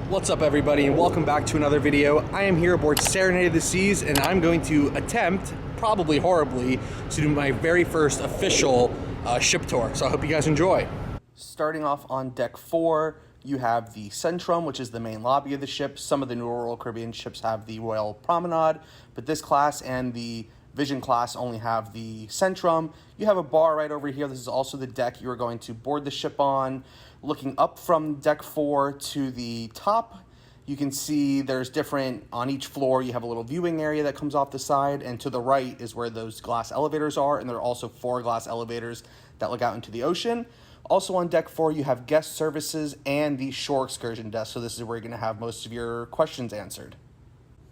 What's up, everybody, and welcome back to another video. I am here aboard Serenade of the Seas, and I'm going to attempt, probably horribly, to do my very first official ship tour. So I hope you guys enjoy. Starting off on deck 4, you have the Centrum, which is the main lobby of the ship. Some of the newer Royal Caribbean ships have the Royal Promenade, but this class and the Vision class only have the Centrum. You have a bar right over here. This is also the deck you are going to board the ship on. Looking up from deck 4 to the top, you can see there's different, on each floor you have a little viewing area that comes off the side, and to the right is where those glass elevators are, and there are also 4 glass elevators that look out into the ocean. Also on deck 4 you have guest services and the shore excursion desk, so this is where you're going to have most of your questions answered.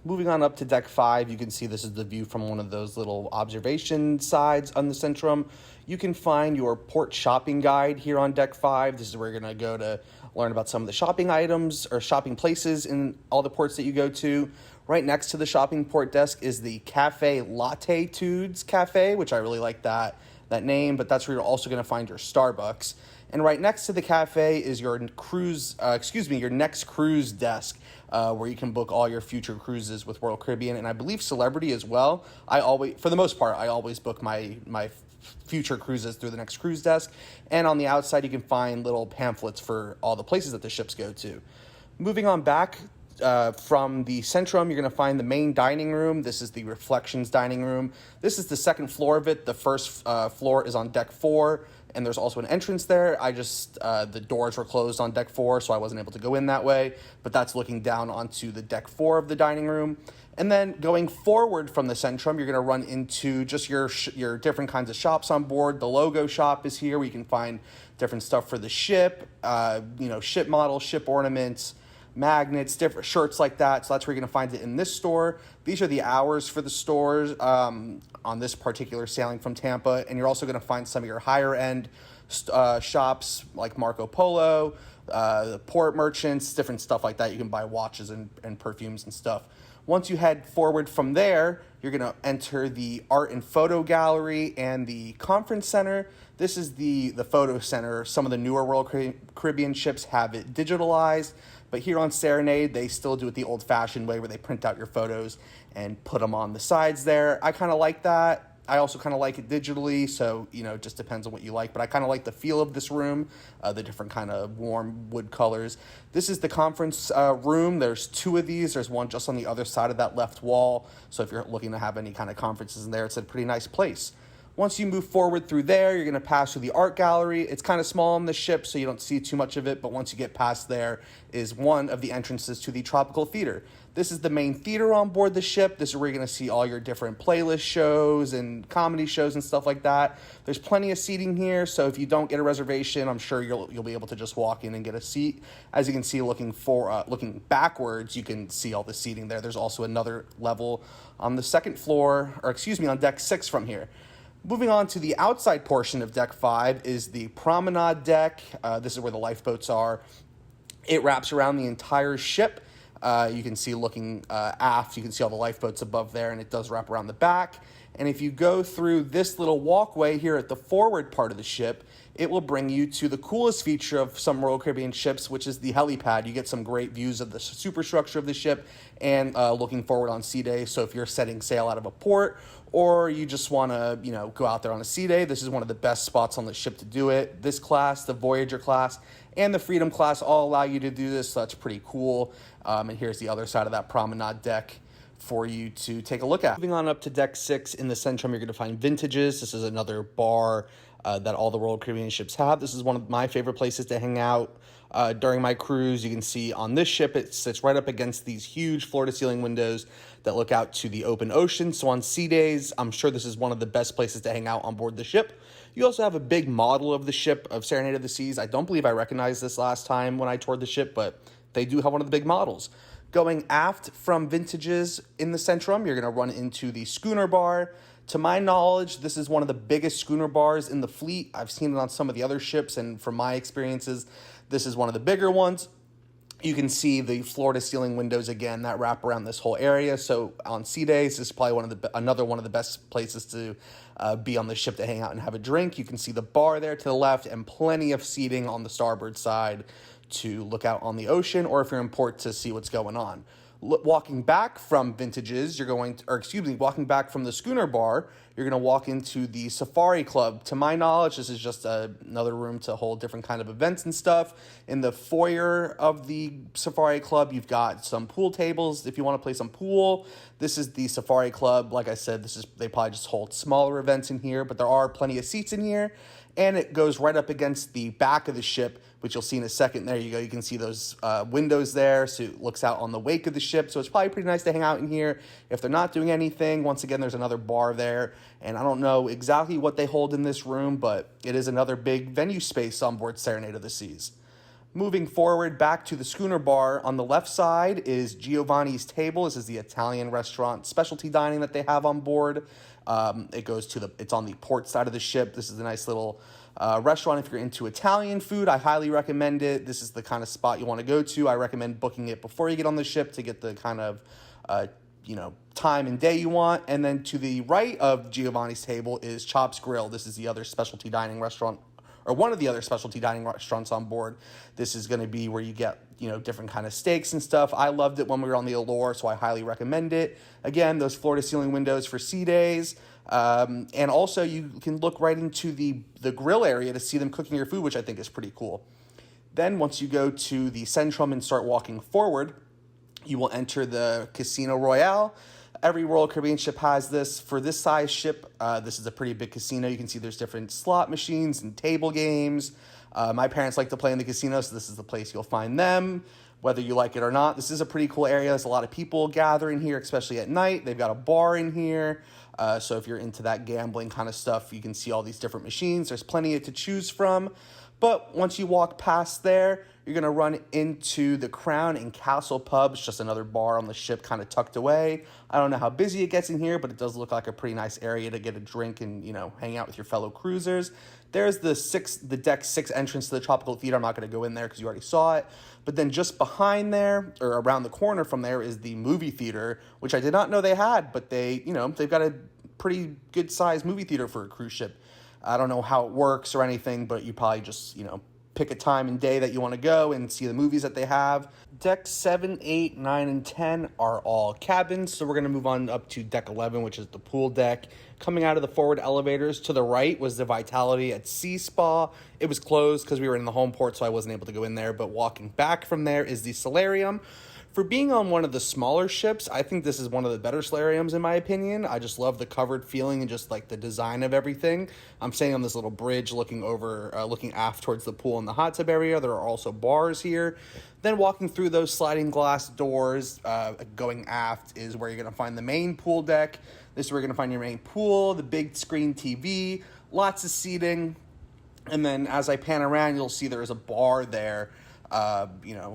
Moving on up to deck 5, you can see this is the view from one of those little observation sides on the Centrum. You can find your port shopping guide here on deck 5. This is where you're going to go to learn about some of the shopping items or shopping places in all the ports that you go to. Right next to the shopping port desk is the Cafe Latte Tudes Cafe, which I really like that name, but that's where you're also going to find your Starbucks. And right next to the cafe is your your next cruise desk, where you can book all your future cruises with Royal Caribbean, and I believe Celebrity as well. For the most part, I always book my future cruises through the next cruise desk. And on the outside, you can find little pamphlets for all the places that the ships go to. Moving on back from the Centrum, you're going to find the main dining room. This is the Reflections dining room. This is the second floor of it. The first floor is on deck 4, and there's also an entrance there. The doors were closed on deck 4, so I wasn't able to go in that way, but that's looking down onto the deck 4 of the dining room. And then going forward from the Centrum, you're going to run into just your different kinds of shops on board. The logo shop is here, where you can find different stuff for the ship, ship models, ship ornaments, magnets, different shirts like that. So that's where you're going to find it in this store. These are the hours for the stores on this particular sailing from Tampa. And you're also going to find some of your higher end shops like Marco Polo, the port merchants, different stuff like that. You can buy watches and perfumes and stuff. Once you head forward from there, you're going to enter the art and photo gallery and the conference center. This is the photo center. Some of the newer Royal Caribbean ships have it digitalized, but here on Serenade, they still do it the old-fashioned way, where they print out your photos and put them on the sides there. I kind of like that. I also kind of like it digitally, so, it just depends on what you like. But I kind of like the feel of this room, the different kind of warm wood colors. This is the conference room. There's 2 of these. There's one just on the other side of that left wall. So if you're looking to have any kind of conferences in there, it's a pretty nice place. Once you move forward through there, you're going to pass through the art gallery. It's kind of small on the ship, so you don't see too much of it, but once you get past there is one of the entrances to the Tropical Theater. This is the main theater on board the ship. This is where you're going to see all your different playlist shows and comedy shows and stuff like that. There's plenty of seating here, so if you don't get a reservation, I'm sure you'll be able to just walk in and get a seat. As you can see, looking backwards, you can see all the seating there. There's also another level on the second floor, on deck 6 from here. Moving on to the outside portion of deck 5 is the promenade deck. This is where the lifeboats are. It wraps around the entire ship. You can see looking aft, you can see all the lifeboats above there, and it does wrap around the back. And if you go through this little walkway here at the forward part of the ship, it will bring you to the coolest feature of some Royal Caribbean ships, which is the helipad. You get some great views of the superstructure of the ship and looking forward on sea day. So if you're setting sail out of a port, or you just want to, go out there on a sea day, this is one of the best spots on the ship to do it. This class, the Voyager class, and the Freedom class all allow you to do this, so that's pretty cool. And here's the other side of that promenade deck for you to take a look at. Moving on up to deck 6 in the Centrum, you're going to find Vintages. This is another bar that all the Royal Caribbean ships have. This is one of my favorite places to hang out during my cruise. You can see on this ship, it sits right up against these huge floor-to-ceiling windows that look out to the open ocean. So on sea days, I'm sure this is one of the best places to hang out on board the ship. You also have a big model of the ship of Serenade of the Seas. I don't believe I recognized this last time when I toured the ship, but they do have one of the big models. Going aft from Vintages in the Centrum, you're going to run into the schooner bar. To my knowledge, this is one of the biggest schooner bars in the fleet. I've seen it on some of the other ships, and from my experiences, this is one of the bigger ones. You can see the floor-to-ceiling windows again that wrap around this whole area. So on sea days, this is probably another one of the best places to be on the ship to hang out and have a drink. You can see the bar there to the left and plenty of seating on the starboard side to look out on the ocean, or if you're in port to see what's going on. Walking back from Vintages, walking back from the Schooner Bar, you're going to walk into the Safari Club. To my knowledge, this is just another room to hold different kind of events and stuff. In the foyer of the Safari Club, you've got some pool tables if you want to play some pool. This is the Safari Club. Like I said, they probably just hold smaller events in here, but there are plenty of seats in here. And it goes right up against the back of the ship, which you'll see in a second. There you go. You can see those windows there, so it looks out on the wake of the ship. So it's probably pretty nice to hang out in here if they're not doing anything. Once again, there's another bar there. And I don't know exactly what they hold in this room, but it is another big venue space on board Serenade of the Seas. Moving forward back to the Schooner Bar, on the left side is Giovanni's Table. This is the Italian restaurant specialty dining that they have on board. It's on the port side of the ship. This is a nice little restaurant if you're into Italian food. I highly recommend it. This is the kind of spot you want to go to. I recommend booking it before you get on the ship to get the kind of time and day you want. And then to the right of Giovanni's Table is Chops Grill. This is the other specialty dining restaurant, or one of the other specialty dining restaurants on board. This is going to be where you get, different kind of steaks and stuff. I loved it when we were on the Allure, so I highly recommend it. Again, those floor-to-ceiling windows for sea days. And also you can look right into the grill area to see them cooking your food, which I think is pretty cool. Then once you go to the Centrum and start walking forward, you will enter the Casino Royale. Every Royal Caribbean ship has this. For this size ship, this is a pretty big casino. You can see there's different slot machines and table games. My parents like to play in the casino, so this is the place you'll find them, whether you like it or not. This is a pretty cool area. There's a lot of people gathering here, especially at night. They've got a bar in here. So if you're into that gambling kind of stuff, you can see all these different machines. There's plenty to choose from. But once you walk past there, you're going to run into the Crown and Castle Pub. It's just another bar on the ship kind of tucked away. I don't know how busy it gets in here, but it does look like a pretty nice area to get a drink and, hang out with your fellow cruisers. There's the deck 6 entrance to the Tropical Theater. I'm not going to go in there because you already saw it. But then just behind there, or around the corner from there, is the movie theater, which I did not know they had, but they've got a pretty good sized movie theater for a cruise ship. I don't know how it works or anything, but you probably just, pick a time and day that you want to go and see the movies that they have. Decks 7, 8, 9, and 10 are all cabins, so we're going to move on up to Deck 11, which is the pool deck. Coming out of the forward elevators, to the right was the Vitality at Sea Spa. It was closed because we were in the home port, so I wasn't able to go in there, but walking back from there is the Solarium. For being on one of the smaller ships, I think this is one of the better solariums in my opinion. I just love the covered feeling and just like the design of everything. I'm staying on this little bridge looking aft towards the pool and the hot tub area. There are also bars here. Then walking through those sliding glass doors, going aft is where you're going to find the main pool deck. This is where you're going to find your main pool, the big screen TV, lots of seating. And then as I pan around, you'll see there is a bar there.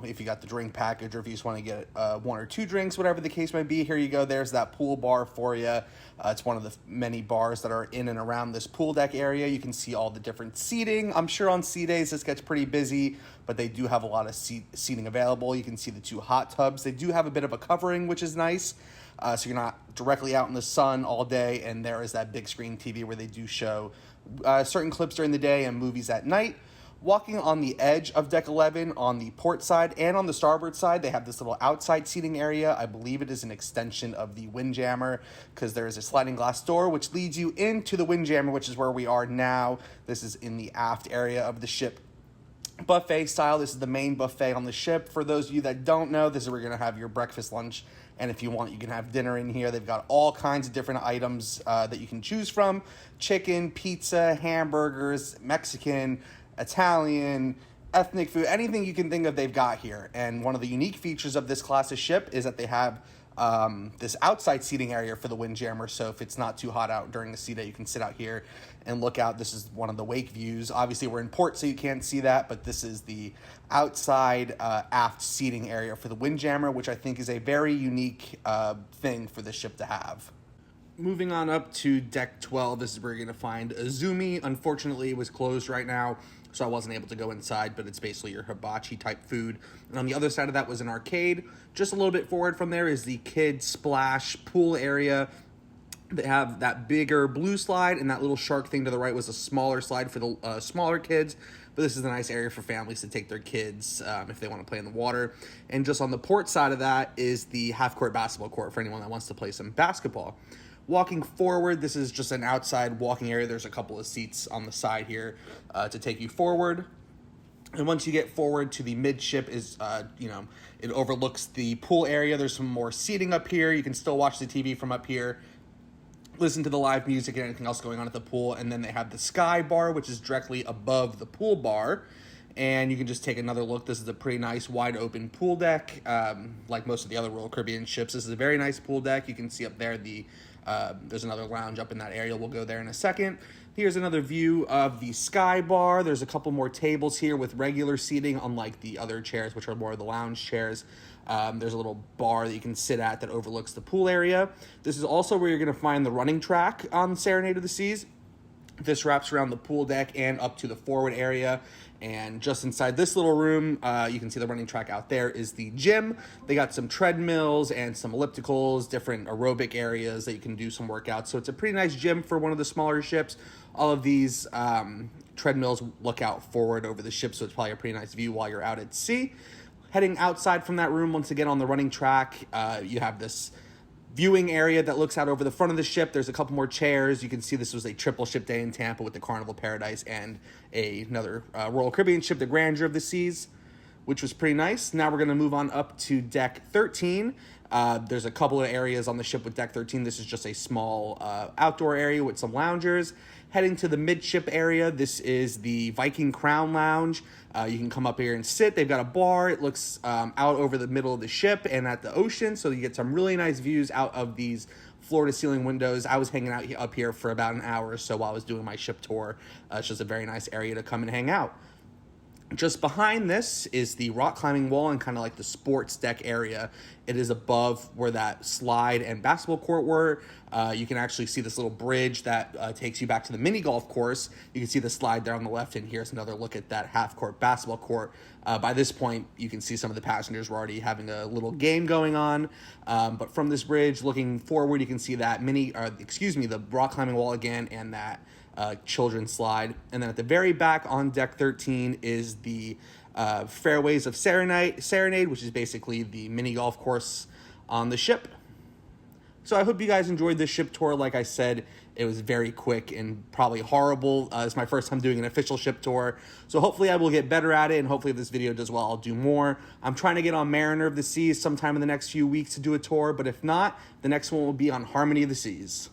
If you got the drink package or if you just want to get 1 or 2 drinks, whatever the case might be, here you go. There's that pool bar for you. It's one of the many bars that are in and around this pool deck area. You can see all the different seating. I'm sure on sea days this gets pretty busy, but they do have a lot of seating available. You can see the 2 hot tubs. They do have a bit of a covering, which is nice. So you're not directly out in the sun all day, and there is that big screen TV where they do show certain clips during the day and movies at night. Walking on the edge of Deck 11 on the port side and on the starboard side, they have this little outside seating area. I believe it is an extension of the Windjammer because there is a sliding glass door which leads you into the Windjammer, which is where we are now. This is in the aft area of the ship. Buffet style. This is the main buffet on the ship. For those of you that don't know, this is where you're going to have your breakfast, lunch, and if you want, you can have dinner in here. They've got all kinds of different items that you can choose from. Chicken, pizza, hamburgers, Mexican, Italian, ethnic food, anything you can think of they've got here. And one of the unique features of this class of ship is that they have this outside seating area for the Windjammer. So if it's not too hot out during the sea day, you can sit out here and look out. This is one of the wake views. Obviously, we're in port, so you can't see that, but this is the outside aft seating area for the Windjammer, which I think is a very unique thing for the ship to have. Moving on up to Deck 12, this is where you're going to find Azumi. Unfortunately, it was closed right now, so I wasn't able to go inside, but it's basically your hibachi type food. And on the other side of that was an arcade. Just a little bit forward from there is the Kid Splash pool area. They have that bigger blue slide, and that little shark thing to the right was a smaller slide for the smaller kids. but this is a nice area for families to take their kids if they want to play in the water. And just on the port side of that is the half-court basketball court for anyone that wants to play some basketball. Walking forward, this is just an outside walking area. There's a couple of seats on the side here to take you forward. And once you get forward to the midship is, it overlooks the pool area. There's some more seating up here. You can still watch the TV from up here, listen to the live music and anything else going on at the pool. And then they have the sky bar, which is directly above the pool bar. And you can just take another look. This is a pretty nice wide open pool deck. Like most of the other Royal Caribbean ships, this is a very nice pool deck. You can see up there there's another lounge up in that area. We'll go there in a second. Here's another view of the sky bar. There's a couple more tables here with regular seating, unlike the other chairs, which are more of the lounge chairs. There's a little bar that you can sit at that overlooks the pool area. This is also where you're going to find the running track on Serenade of the Seas. This wraps around the pool deck and up to the forward area. And just inside this little room, you can see the running track out there is the gym. They got some treadmills and some ellipticals, different aerobic areas that you can do some workouts. So it's a pretty nice gym for one of the smaller ships. All of these treadmills look out forward over the ship, so it's probably a pretty nice view while you're out at sea. Heading outside from that room, once again on the running track, you have this viewing area that looks out over the front of the ship. There's a couple more chairs. You can see this was a triple ship day in Tampa with the Carnival Paradise and another Royal Caribbean ship, the Grandeur of the Seas, which was pretty nice. Now we're going to move on up to deck 13. There's a couple of areas on the ship with deck 13. This is just a small outdoor area with some loungers. Heading to the midship area, this is the Viking Crown Lounge. You can come up here and sit. They've got a bar. It looks out over the middle of the ship and at the ocean, so you get some really nice views out of these floor-to-ceiling windows. I was hanging out up here for about an hour or so while I was doing my ship tour. It's just a very nice area to come and hang out. Just behind this is the rock climbing wall and kind of like the sports deck area. It is above where that slide and basketball court were. You can actually see this little bridge that takes you back to the mini golf course. You can see the slide there on the left, and here's another look at that half-court basketball court. By this point, you can see some of the passengers were already having a little game going on. But from this bridge, looking forward, you can see that the rock climbing wall again and that children's slide. And then at the very back on deck 13 is the fairways of Serenade, which is basically the mini golf course on the ship. So I hope you guys enjoyed this ship tour. Like I said, it was very quick and probably horrible. It's my first time doing an official ship tour. So hopefully I will get better at it, and hopefully if this video does well, I'll do more. I'm trying to get on Mariner of the Seas sometime in the next few weeks to do a tour, but if not, the next one will be on Harmony of the Seas.